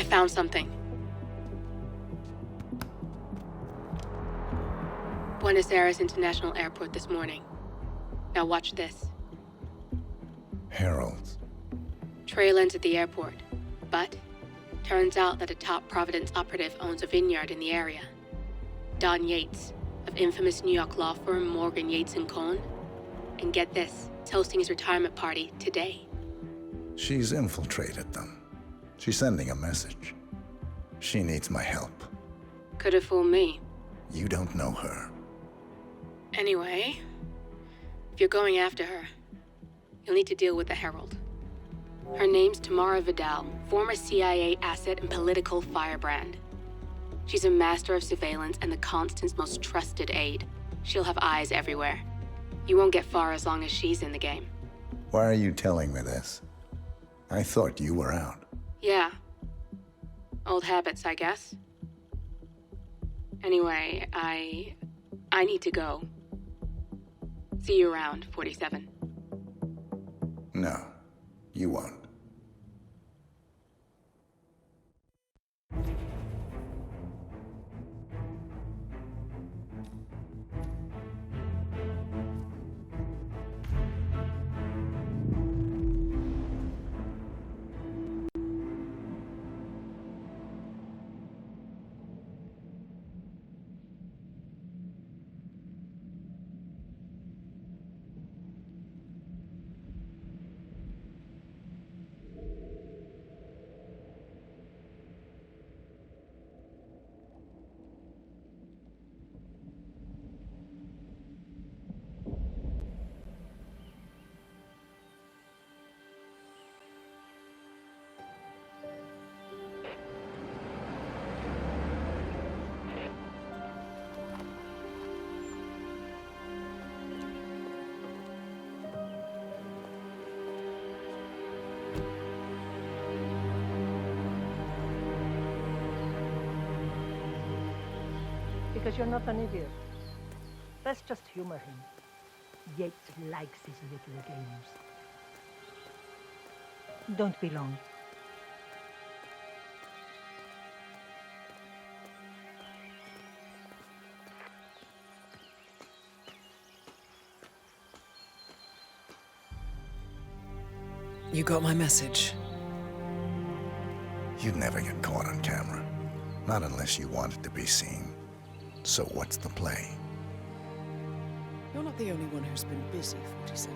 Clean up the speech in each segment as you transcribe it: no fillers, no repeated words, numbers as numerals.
found something. Buenos Aires International Airport this morning. Now watch this. Heralds. Trail ends at the airport, but turns out that a top Providence operative owns a vineyard in the area. Don Yates, of infamous New York law firm Morgan, Yates & Cohn. And get this, is hosting his retirement party today. She's infiltrated them. She's sending a message. She needs my help. Could have fooled me. You don't know her. Anyway, if you're going after her, you'll need to deal with the Herald. Her name's Tamara Vidal, former CIA asset and political firebrand. She's a master of surveillance and the Constant's most trusted aide. She'll have eyes everywhere. You won't get far as long as she's in the game. Why are you telling me this? I thought you were out. Yeah. Old habits, I guess. Anyway, I need to go. See you around, 47. No, you won't. Because you're not an idiot. Let's just humor him. Yates likes his little games. Don't be long. You got my message. You'd never get caught on camera. Not unless you wanted to be seen. So what's the play? You're not the only one who's been busy, 47.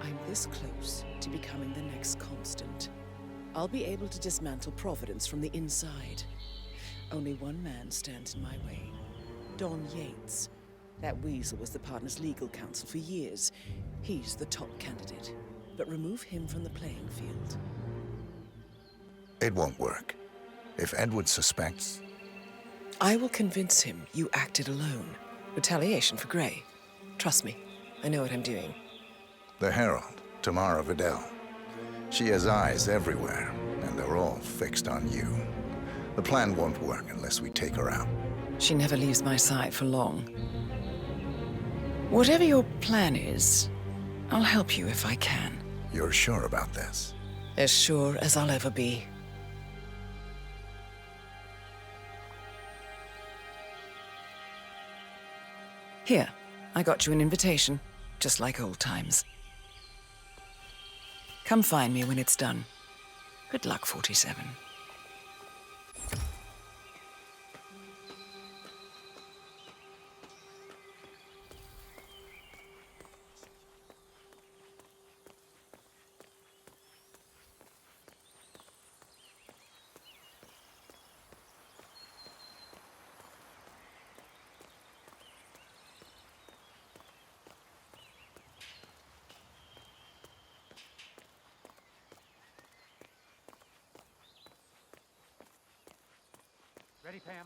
I'm this close to becoming the next Constant. I'll be able to dismantle Providence from the inside. Only one man stands in my way. Don Yates. That weasel was the partner's legal counsel for years. He's the top candidate. But remove him from the playing field. It won't work. If Edward suspects... I will convince him you acted alone. Retaliation for Gray. Trust me, I know what I'm doing. The Herald, Tamara Vidal. She has eyes everywhere, and they're all fixed on you. The plan won't work unless we take her out. She never leaves my side for long. Whatever your plan is, I'll help you if I can. You're sure about this? As sure as I'll ever be. Here, I got you an invitation, just like old times. Come find me when it's done. Good luck, 47. Ready, Pam?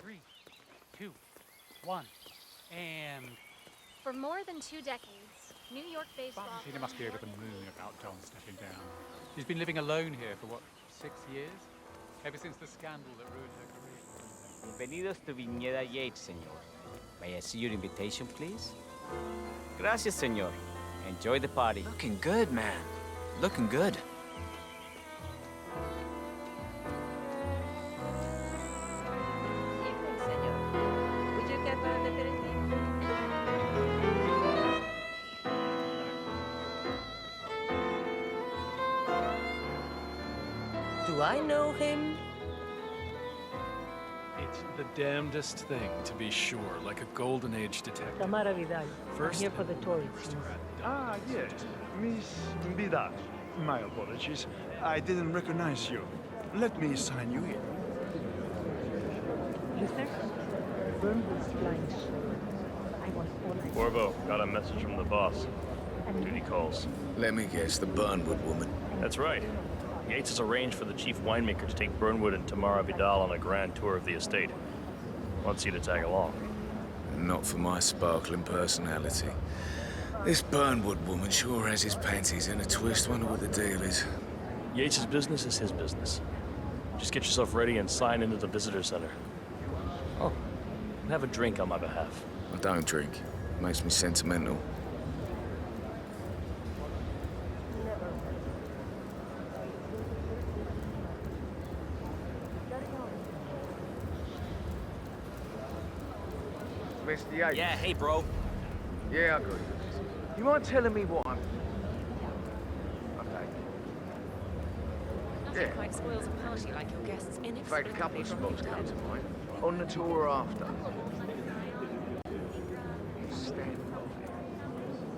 3, 2, 1, and... For more than 2 decades, New York-based law Tina must be over the moon about John stepping down. She's been living alone here for, what, 6 years? Ever since the scandal that ruined her career. Bienvenidos to Viñeda Yates, señor. May I see your invitation, please? Gracias, señor. Enjoy the party. Looking good, man. Looking good. Do I know him? It's the damnedest thing, to be sure, like a Golden Age detective. Tamara Vidal. First I'm here for the tourists. Ah, yes. Miss Vidal. My apologies. I didn't recognize you. Let me sign you in. Mister? Burnwood's flying sword. I want all I Corvo, got a message from the boss. Duty calls. Let me guess, the Burnwood woman. That's right. Yates has arranged for the chief winemaker to take Burnwood and Tamara Vidal on a grand tour of the estate. Wants you to tag along. And not for my sparkling personality. This Burnwood woman sure has his panties in a twist. Wonder what the deal is. Yates' business is his business. Just get yourself ready and sign into the visitor center. Oh, and have a drink on my behalf. I don't drink. Makes me sentimental. Mr. Yates. Yeah, hey, bro. Yeah, I got you. You mind telling me what I'm... Okay. Nothing quite spoils a party like your guests In fact, a couple of spots come to mind. On the tour or after. Stand by.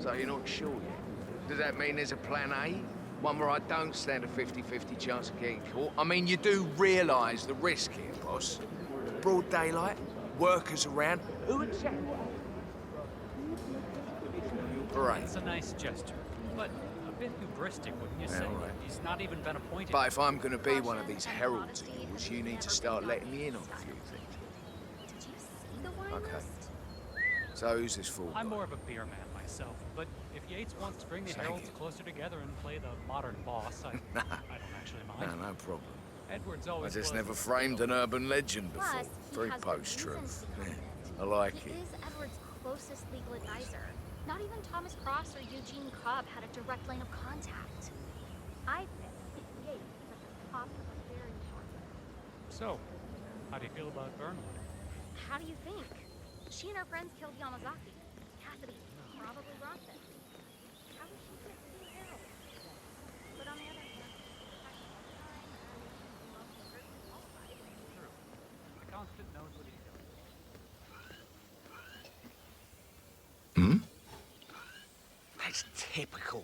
So you're not sure yet? Does that mean there's a plan A? One where I don't stand a 50-50 chance of getting caught? I mean, you do realise the risk here, boss. Broad daylight, workers around. Who exactly? Right. It's a nice gesture, but a bit hubristic, wouldn't you say? right. He's not even been appointed. But if I'm going to be one of these heralds of yours, you need to start letting me in on a few things. Did you see the wine Okay. list? So who's this fool? I'm more of a beer man myself, but if Yates wants to bring the heralds closer together and play the modern boss, I don't actually mind. No problem. Edward's I always just was- never framed an urban legend before. Plus, he Very has good post-truth. reasons to be confident. I like He it. is Edward's closest legal advisor. Not even Thomas Cross or Eugene Cobb had a direct line of contact. I think Yates is at the top of a very short list. So, how do you feel about Burnwood? How do you think? She and her friends killed Yamazaki. Cassidy probably brought this. How would she get to the Herald? But on the other hand, The Constant knows what he's doing. That's typical.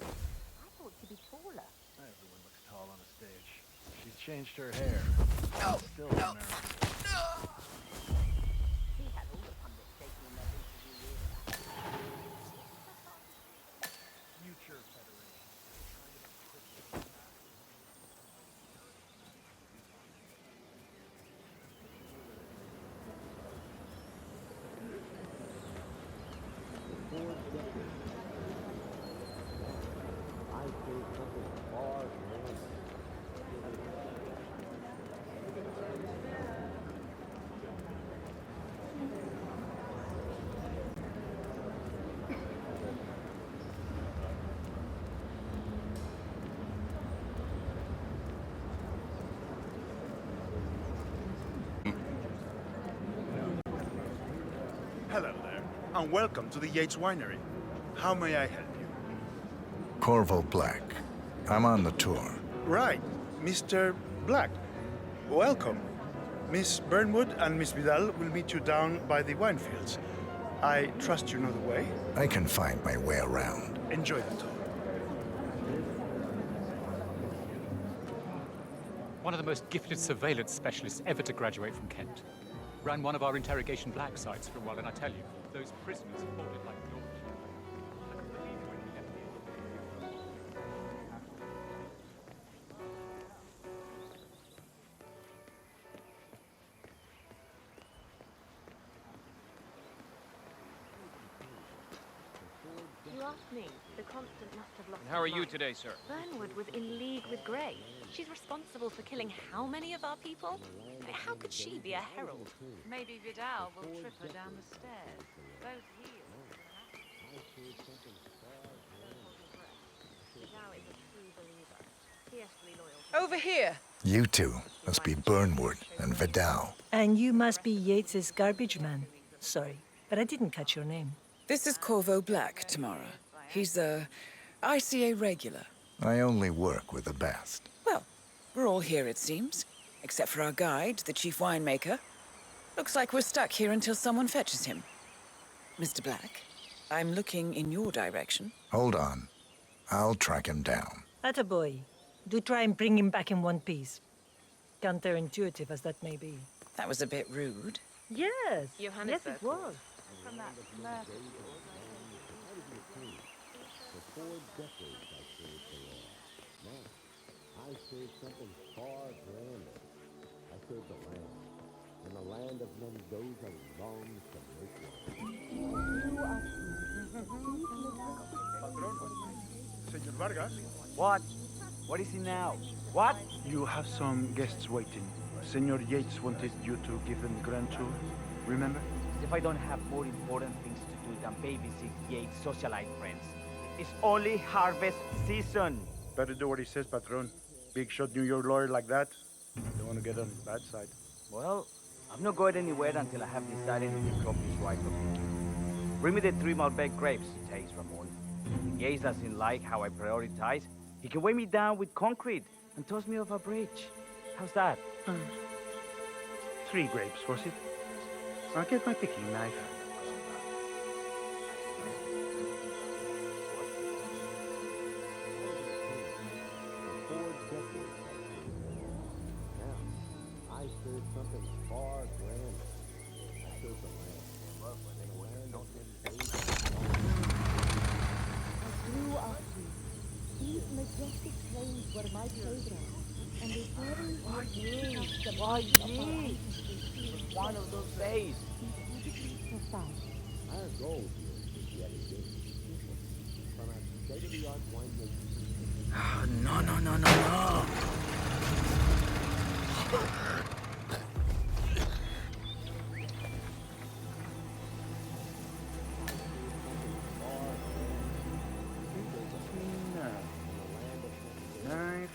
I thought she'd be taller. Everyone looks tall on a stage. She's changed her hair. Still American. She had all the pundits taking in that interview with her. Future Federation. Hello there, and welcome to the Yates Winery. How may I help you? Corvo Black. I'm on the tour. Right, Mr. Black. Welcome. Miss Burnwood and Miss Vidal will meet you down by the wine fields. I trust you know the way. I can find my way around. Enjoy the tour. One of the most gifted surveillance specialists ever to graduate from Kent. Ran one of our interrogation black sites for a while, and I tell you, those prisoners fought it like dogs. I couldn't believe it when he left the ask me, the Constant must have lost. And how are you today, sir? Burnwood was in league with Grey. She's responsible for killing how many of our people? How could she be a herald? Maybe Vidal will trip her down the stairs. Both heels. Vidal is a true believer. Fiercely loyal. Over here! You two must be Burnwood and Vidal. And you must be Yates's garbage man. Sorry, but I didn't catch your name. This is Corvo Black, Tamara. He's a ICA regular. I only work with the best. Well, we're all here, it seems. Except for our guide, the chief winemaker. Looks like we're stuck here until someone fetches him. Mr. Black, I'm looking in your direction. Hold on. I'll track him down. Attaboy. Do try and bring him back in one piece. Counterintuitive as that may be. That was a bit rude. Yes. Johannesburg. Yes, it was. From that murder. I served something far grander. I served the land. And the land of Mendoza longs to make one. Senor Vargas? What? What is he now? What? You have some guests waiting. Senor Yates wanted you to give them the grand tour. Remember? If I don't have more important things to do than babysit Yates' socialite friends. It's only harvest season. Better do what he says, Patron. Big shot New York lawyer like that. Don't want to get on his bad side. Well, I'm not going anywhere until I have decided if the crop is right or not. Bring me the 3 Malbec grapes, says Ramon. If Yates doesn't like how I prioritize, he can weigh me down with concrete and toss me off a bridge. How's that? 3 grapes, was it? I'll get my picking knife. I served something far grander. I served the land. And the land of Mendoza. I grew up here. These majestic plains were my playground. And they carried Why me? One of those days. Our goal here is to get a good people from our state-of-the-art winemaking. Oh, no. Knife.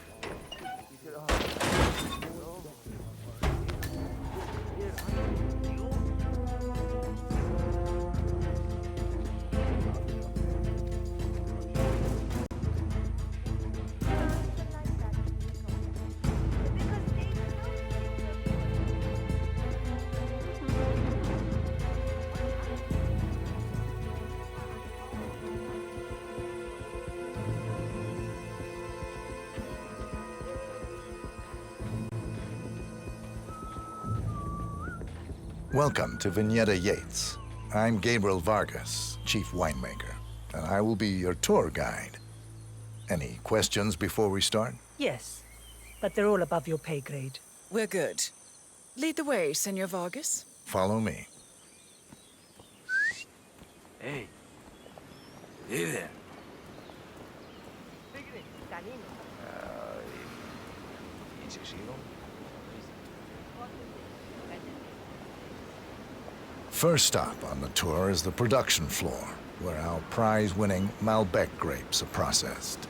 Welcome to Vignetta Yates. I'm Gabriel Vargas, chief winemaker, and I will be your tour guide. Any questions before we start? Yes, but they're all above your pay grade. We're good. Lead the way, Senor Vargas. Follow me. Hey. Hey there. First stop on the tour is the production floor, where our prize-winning Malbec grapes are processed.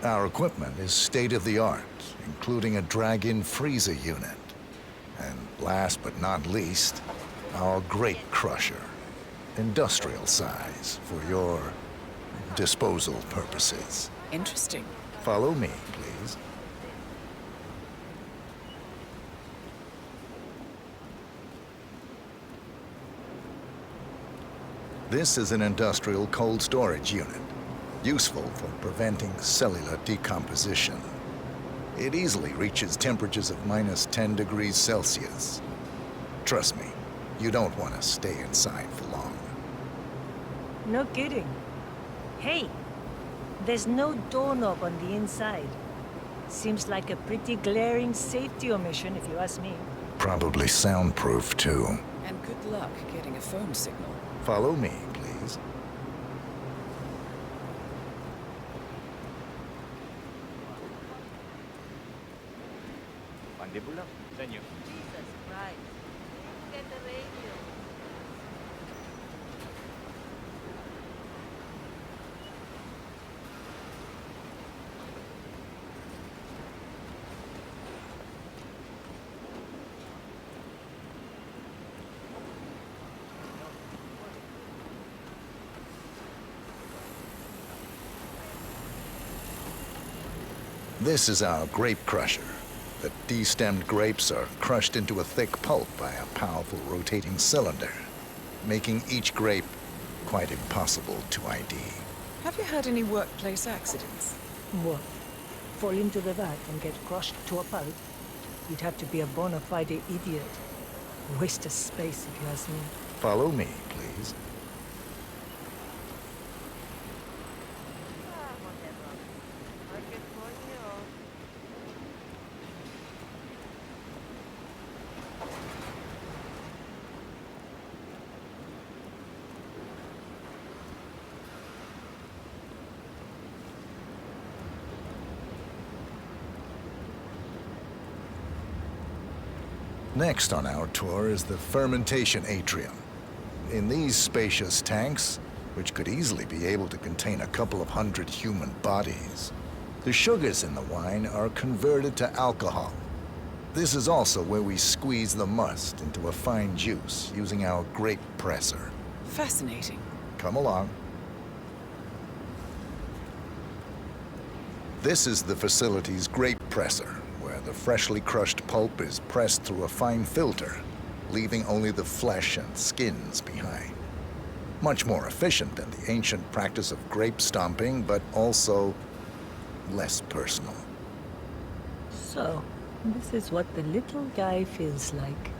Our equipment is state-of-the-art, including a drag-in freezer unit. And last but not least, our grape crusher, industrial size for your disposal purposes. Interesting. Follow me, please. This is an industrial cold storage unit, useful for preventing cellular decomposition. It easily reaches temperatures of -10 degrees Celsius. Trust me, you don't want to stay inside for long. No kidding. Hey, there's no doorknob on the inside. Seems like a pretty glaring safety omission, if you ask me. Probably soundproof, too. And good luck getting a phone signal. Follow me, please. Mandíbula? Senor. Jesus Christ. Get the radio. This is our grape crusher. The destemmed grapes are crushed into a thick pulp by a powerful rotating cylinder, making each grape quite impossible to ID. Have you had any workplace accidents? What? Fall into the vat and get crushed to a pulp? You'd have to be a bona fide idiot. Waste of space, if you ask me. Follow me, please. Next on our tour is the fermentation atrium. In these spacious tanks, which could easily be able to contain a couple of hundred human bodies, the sugars in the wine are converted to alcohol. This is also where we squeeze the must into a fine juice using our grape presser. Fascinating. Come along. This is the facility's grape presser, where the freshly crushed pulp is pressed through a fine filter, leaving only the flesh and skins behind. Much more efficient than the ancient practice of grape stomping, but also less personal. So, this is what the little guy feels like.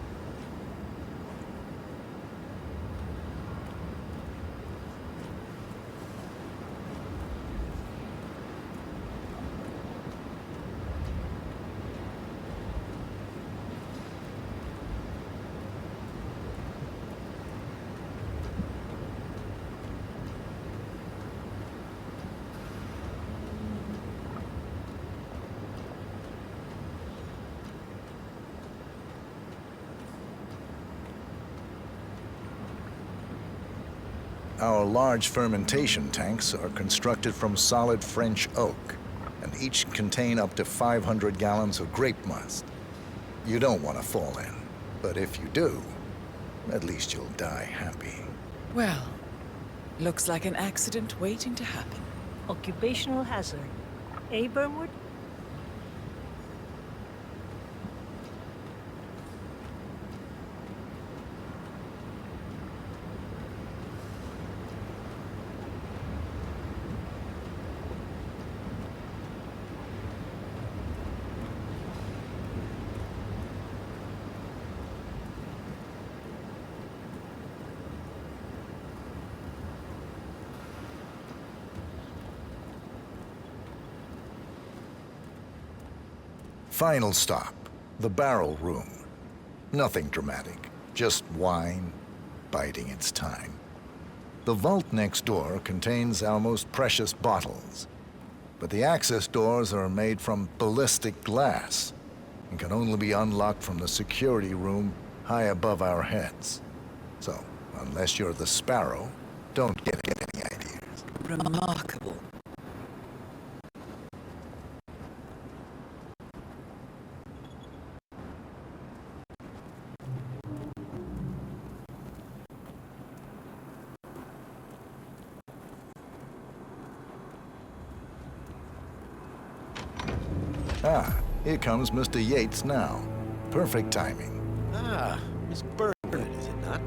Our large fermentation tanks are constructed from solid French oak, and each contain up to 500 gallons of grape must. You don't want to fall in, but if you do, at least you'll die happy. Well, looks like an accident waiting to happen. Occupational hazard. Eh, Burnwood? Final stop, the barrel room. Nothing dramatic, just wine biding its time. The vault next door contains our most precious bottles, but the access doors are made from ballistic glass and can only be unlocked from the security room high above our heads. So, unless you're the Sparrow, don't get any ideas. Remarkable. Ah, here comes Mr. Yates now. Perfect timing. Ah, Miss Burnwood, is it not?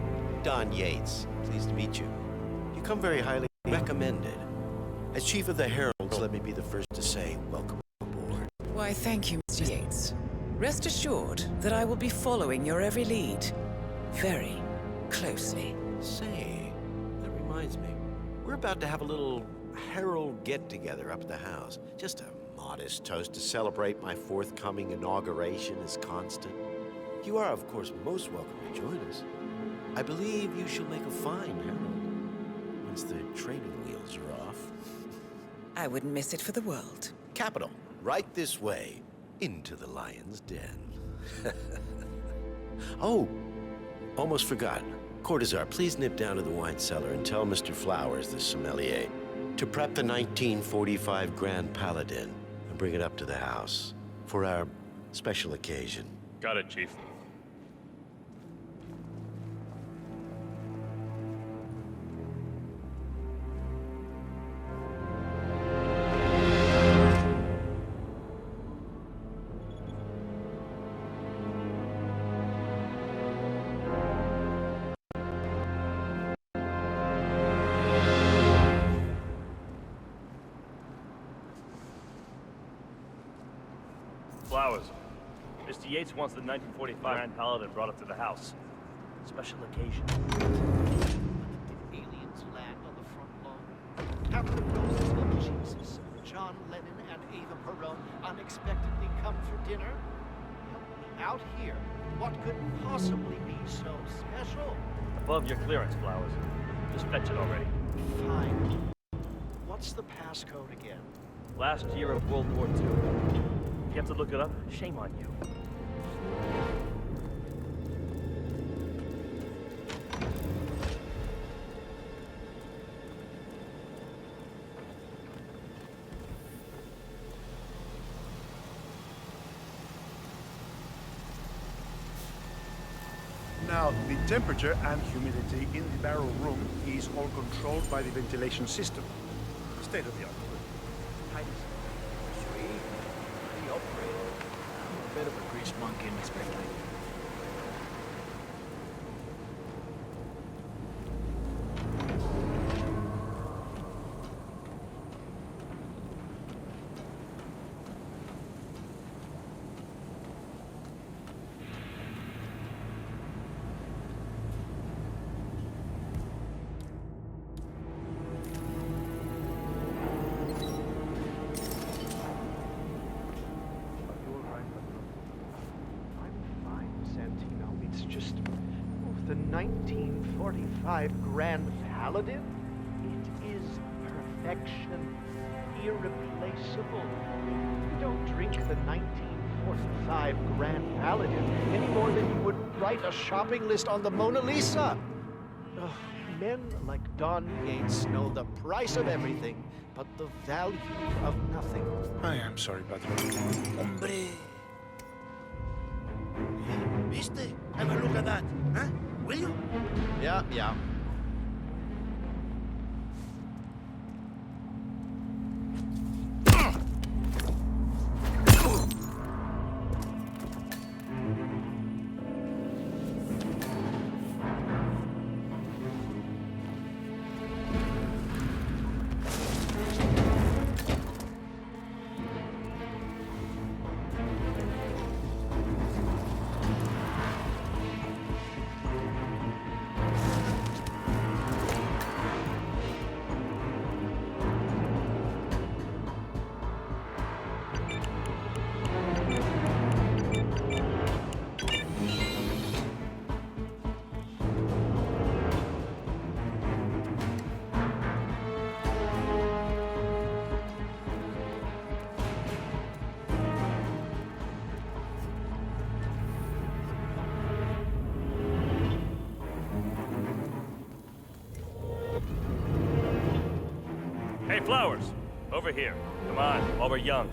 Don Yates. Pleased to meet you. You come very highly recommended. As Chief of the Heralds, let me be the first to say welcome aboard. Why, thank you, Mr. Yates. Rest assured that I will be following your every lead. Very closely. Say, that reminds me. We're about to have a little Herald get-together up at the house. Just a modest toast to celebrate my forthcoming inauguration as Constant. You are, of course, most welcome to join us. I believe you shall make a fine Herald once the training wheels are off. I wouldn't miss it for the world. Capital. Right this way, into the lion's den. Oh, almost forgot. Cortazar, please nip down to the wine cellar and tell Mr. Flowers, the sommelier, to prep the 1945 Grand Paladin and bring it up to the house for our special occasion. Got it, Chief. Flowers. Mr. Yates wants the 1945 Grand Paladin brought up to the house. Special occasion. Aliens land on the front lawn. Captain Roseville, Jesus, John Lennon, and Eva Perón unexpectedly come for dinner. Help me out here. What could possibly be so special? Above your clearance, Flowers. Just fetch it already. Fine. What's the passcode again? Last year of World War II. You have to look it up? Shame on you. Now, the temperature and humidity in the barrel room is all controlled by the ventilation system. State of the art. Bit of a grease monkey, Miss Brinkley. Just the 1945 Grand Paladin. It is perfection, irreplaceable. You don't drink the 1945 Grand Paladin any more than you would write a shopping list on the Mona Lisa. Oh, men like Don Yates know the price of everything, but the value of nothing. I am sorry, Padre. Hombre. Viste? Have a look at that, huh? Will you? Yeah. Hey, Flowers! Over here. Come on, while we're young.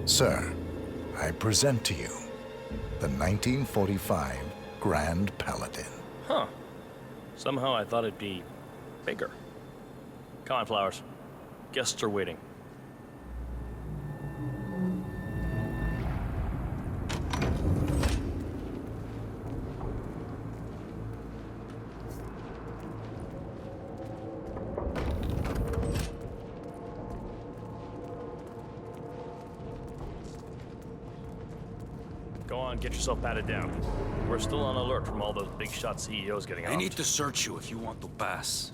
Sir, I present to you the 1945 Grand Paladin. Huh. Somehow I thought it'd be bigger. Come on, Flowers. Guests are waiting. Go on, get yourself patted down. We're still on alert from all those big shot CEOs getting out. I need to search you if you want to pass.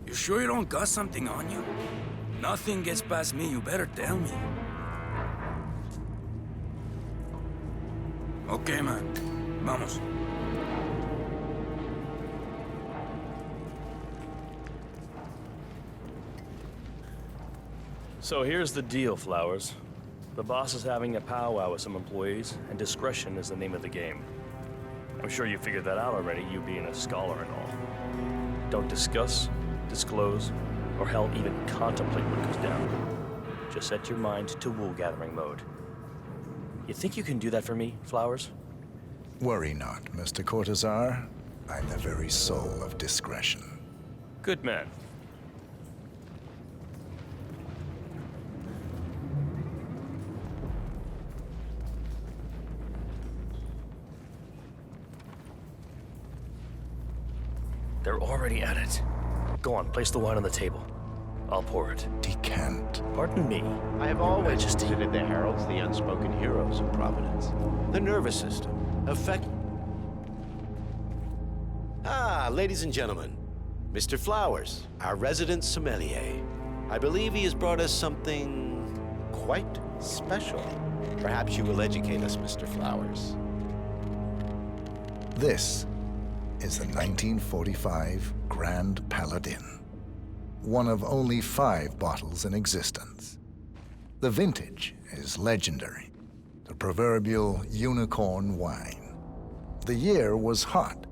You sure you don't got something on you? Nothing gets past me, you better tell me. Okay, man. Vamos. So here's the deal, Flowers. The boss is having a powwow with some employees, and discretion is the name of the game. I'm sure you figured that out already, you being a scholar and all. Don't discuss, disclose, or hell even contemplate what goes down. Just set your mind to wool-gathering mode. You think you can do that for me, Flowers? Worry not, Mr. Cortazar. I'm the very soul of discretion. Good man. They're already at it. Go on, place the wine on the table. I'll pour it. Decant. Pardon me. I have always Majesty. considered the heralds the unspoken heroes of Providence. The nervous system, effect... Ah, ladies and gentlemen, Mr. Flowers, our resident sommelier. I believe he has brought us something quite special. Perhaps you will educate us, Mr. Flowers. This is the 1945 Grand Paladin. One of only 5 bottles in existence. The vintage is legendary, the proverbial unicorn wine. The year was hot,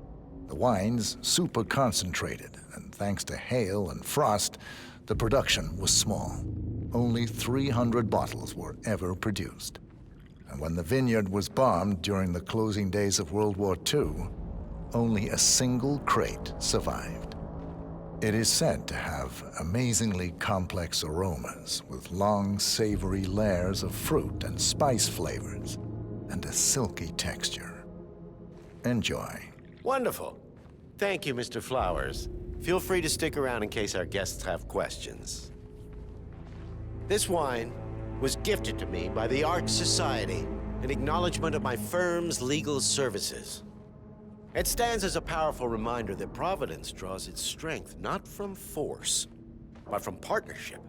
the wine's super concentrated, and thanks to hail and frost, the production was small. Only 300 bottles were ever produced. And when the vineyard was bombed during the closing days of World War II, only a single crate survived. It is said to have amazingly complex aromas with long, savory layers of fruit and spice flavors, and a silky texture. Enjoy. Wonderful. Thank you, Mr. Flowers. Feel free to stick around in case our guests have questions. This wine was gifted to me by the Art Society in acknowledgement of my firm's legal services. It stands as a powerful reminder that Providence draws its strength not from force, but from partnership.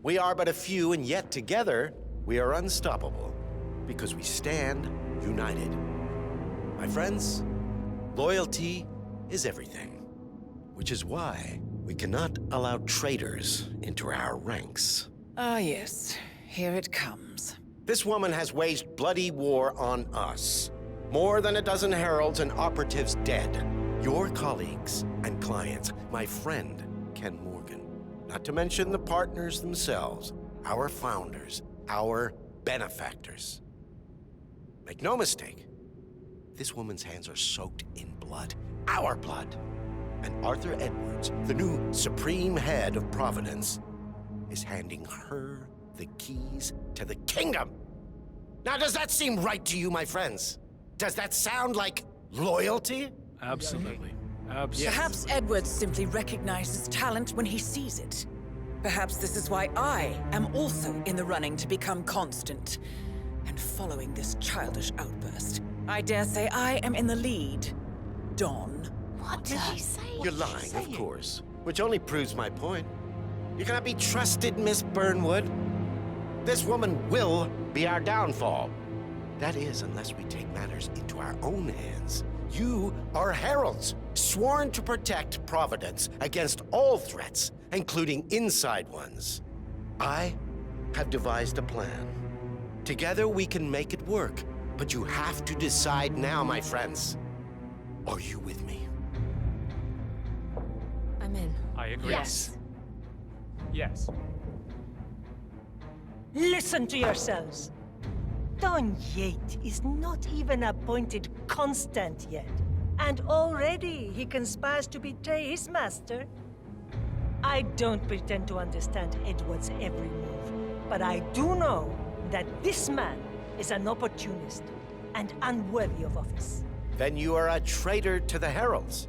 We are but a few, and yet together we are unstoppable because we stand united. My friends, loyalty is everything, which is why we cannot allow traitors into our ranks. Ah, yes. Here it comes. This woman has waged bloody war on us. More than a dozen heralds and operatives dead. Your colleagues and clients, my friend, Ken Morgan. Not to mention the partners themselves, our founders, our benefactors. Make no mistake, this woman's hands are soaked in blood. Our blood. And Arthur Edwards, the new supreme head of Providence, is handing her the keys to the kingdom. Now, does that seem right to you, my friends? Does that sound like loyalty? Absolutely. Absolutely. Perhaps Edwards simply recognizes talent when he sees it. Perhaps this is why I am also in the running to become constant. And following this childish outburst, I dare say I am in the lead. Dawn. What did she say? You're lying, of course, which only proves my point. You cannot be trusted, Miss Burnwood. This woman will be our downfall. That is, unless we take matters into our own hands. You are heralds, sworn to protect Providence against all threats, including inside ones. I have devised a plan. Together we can make it work, but you have to decide now, my friends. Are you with me? I'm in. I agree. Yes. Yes. Listen to yourselves. Don Yates is not even appointed constant yet, and already he conspires to betray his master. I don't pretend to understand Edward's every move, but I do know that this man is an opportunist and unworthy of office. Then you are a traitor to the heralds.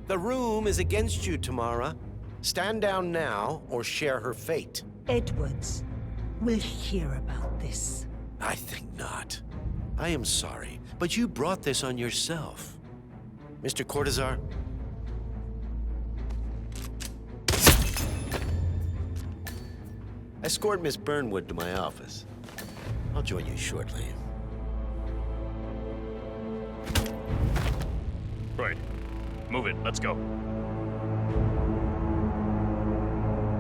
The room is against you, Tamara. Stand down now or share her fate. Edwards will hear about this. I think not. I am sorry, but you brought this on yourself. Mr. Cortazar? Escort Miss Burnwood to my office. I'll join you shortly. Right. Move it. Let's go.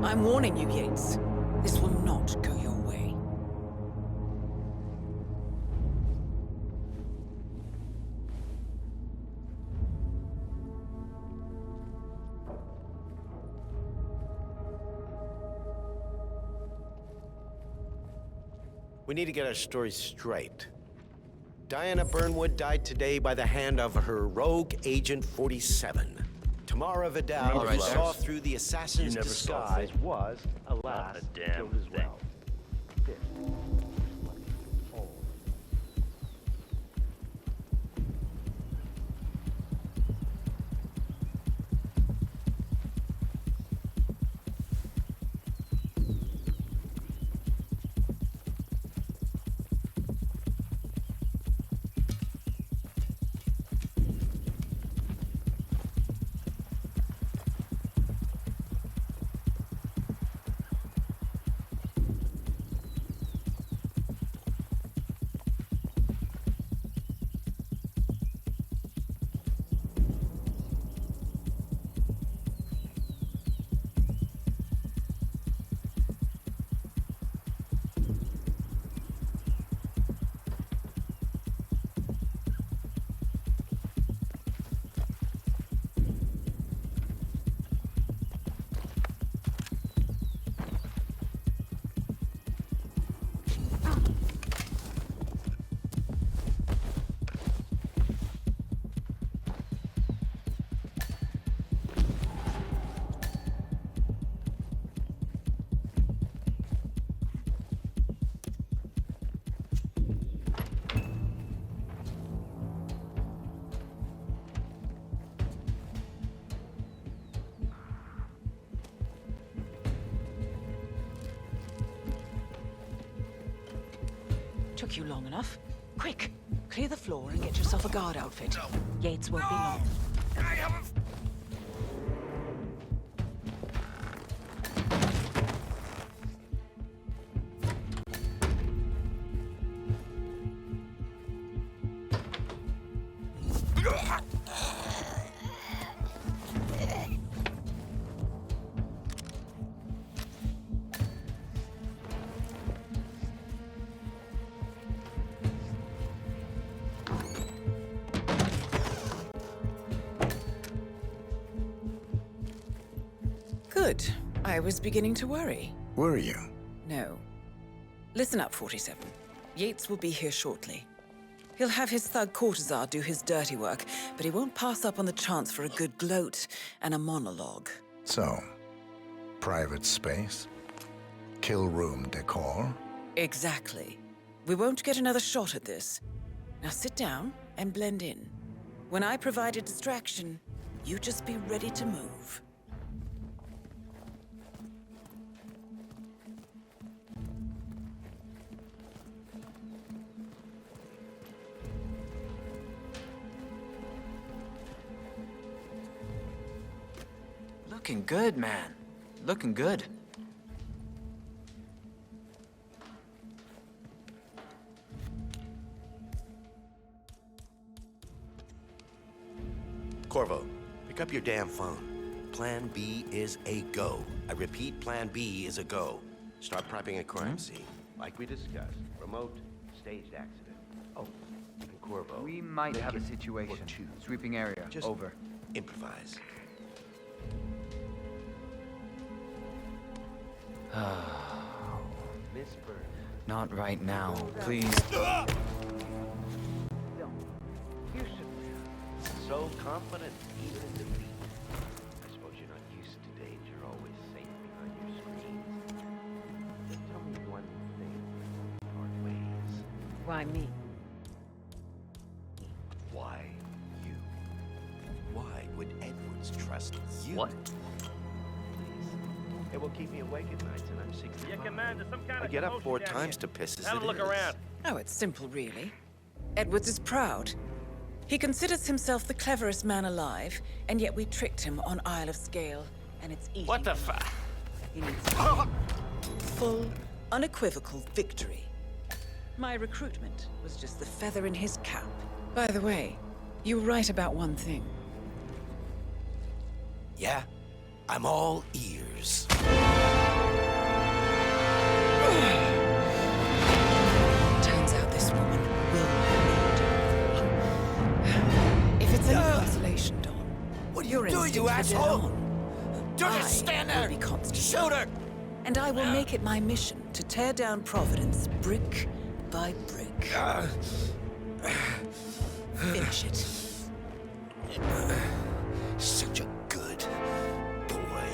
I'm warning you, Yates. This will not go your way. We need to get our story straight. Diana Burnwood died today by the hand of her rogue Agent 47. Tamara Vidal, who saw through the assassin's disguise, was, alas, killed as well. This all. Took you long enough. Quick, clear the floor and get yourself a guard outfit. Yates won't be long. Good. I was beginning to worry. Were you? No. Listen up, 47. Yates will be here shortly. He'll have his thug Cortazar do his dirty work, but he won't pass up on the chance for a good gloat and a monologue. So, private space? Kill room decor? Exactly. We won't get another shot at this. Now sit down and blend in. When I provide a distraction, you just be ready to move. Looking good, man. Looking good. Corvo, pick up your damn phone. Plan B is a go. I repeat, Plan B is a go. Start prepping a crime scene. Like we discussed. Remote, staged accident. Oh, and Corvo. We might have a situation. Sweeping area. Just over. Improvise. Miss Burn. Not right now, please. You should So confident, even in defeat. I suppose you're not used to danger, always safe behind your screens. But tell me one thing. Part ways. Why me? Why you? Why would Edwards trust you? What? It will keep me awake at nights, and I'm 65. Yeah, Command, there's some kind I of get up commotion 4 down times here. to piss as Have it a look is. around. Oh, it's simple, really. Edwards is proud. He considers himself the cleverest man alive, and yet we tricked him on Isle of Scale, and it's easy. What the fuck? He needs full, unequivocal victory. My recruitment was just the feather in his cap. By the way, you were right about one thing. Yeah? I'm all ears. Turns out this woman will need. If it's any consolation, Dawn, what are your you doing, you instincts were dead asshole? on. Don't just stand there! Will be constant. Shoot her! And I will make it my mission to tear down Providence brick by brick. Finish it. Such a good boy.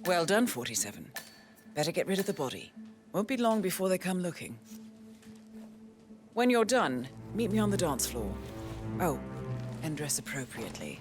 Well done, 47. Better get rid of the body. Won't be long before they come looking. When you're done, meet me on the dance floor. Oh, and dress appropriately.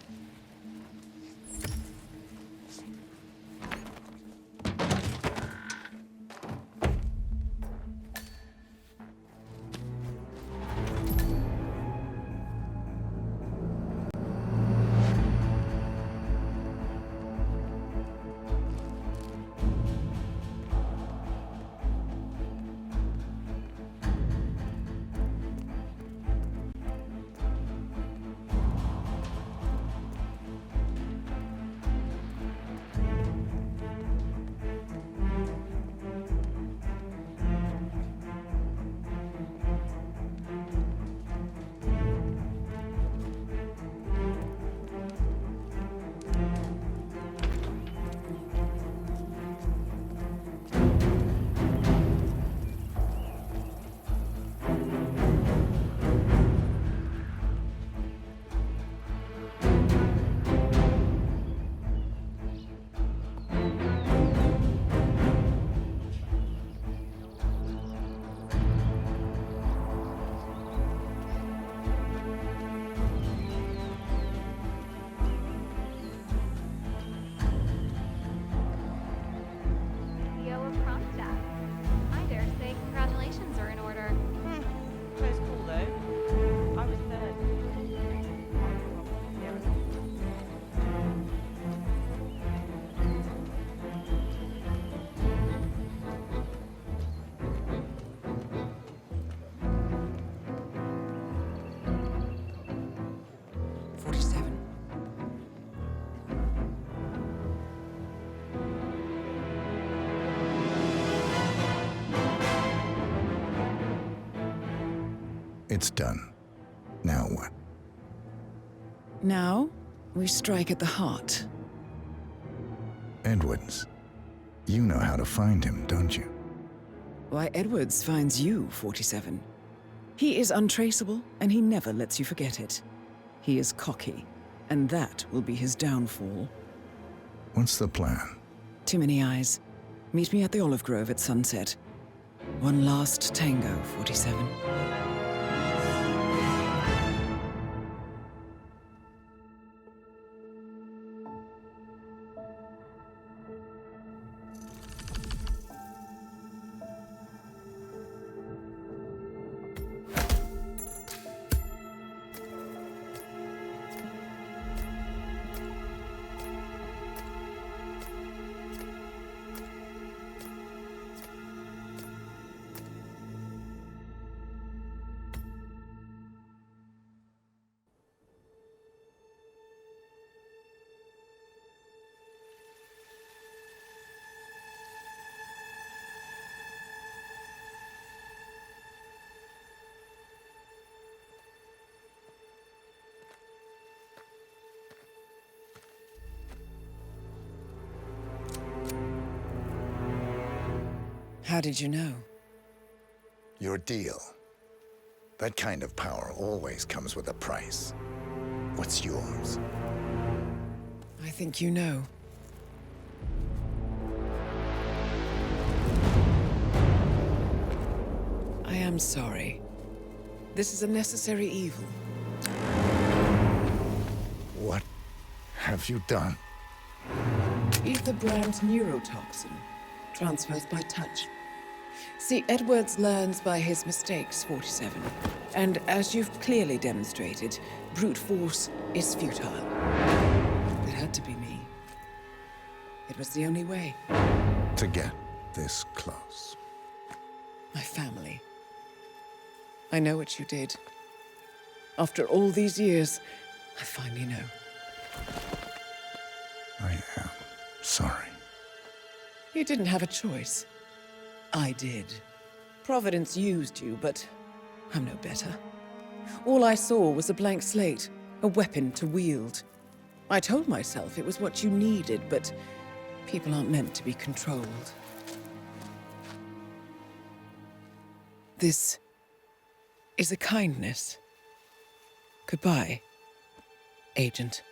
It's done. Now what? Now, we strike at the heart. Edwards. You know how to find him, don't you? Why, Edwards finds you, 47. He is untraceable, and he never lets you forget it. He is cocky, and that will be his downfall. What's the plan? Too many eyes. Meet me at the olive grove at sunset. One last tango, 47. How did you know? Your deal. That kind of power always comes with a price. What's yours? I think you know. I am sorry. This is a necessary evil. What have you done? Ether brand neurotoxin transfers by touch. See, Edwards learns by his mistakes, 47. And as you've clearly demonstrated, brute force is futile. It had to be me. It was the only way. To get this close. My family. I know what you did. After all these years, I finally know. I am sorry. You didn't have a choice. I did. Providence used you, but I'm no better. All I saw was a blank slate, a weapon to wield. I told myself it was what you needed, but people aren't meant to be controlled. This is a kindness. Goodbye, Agent.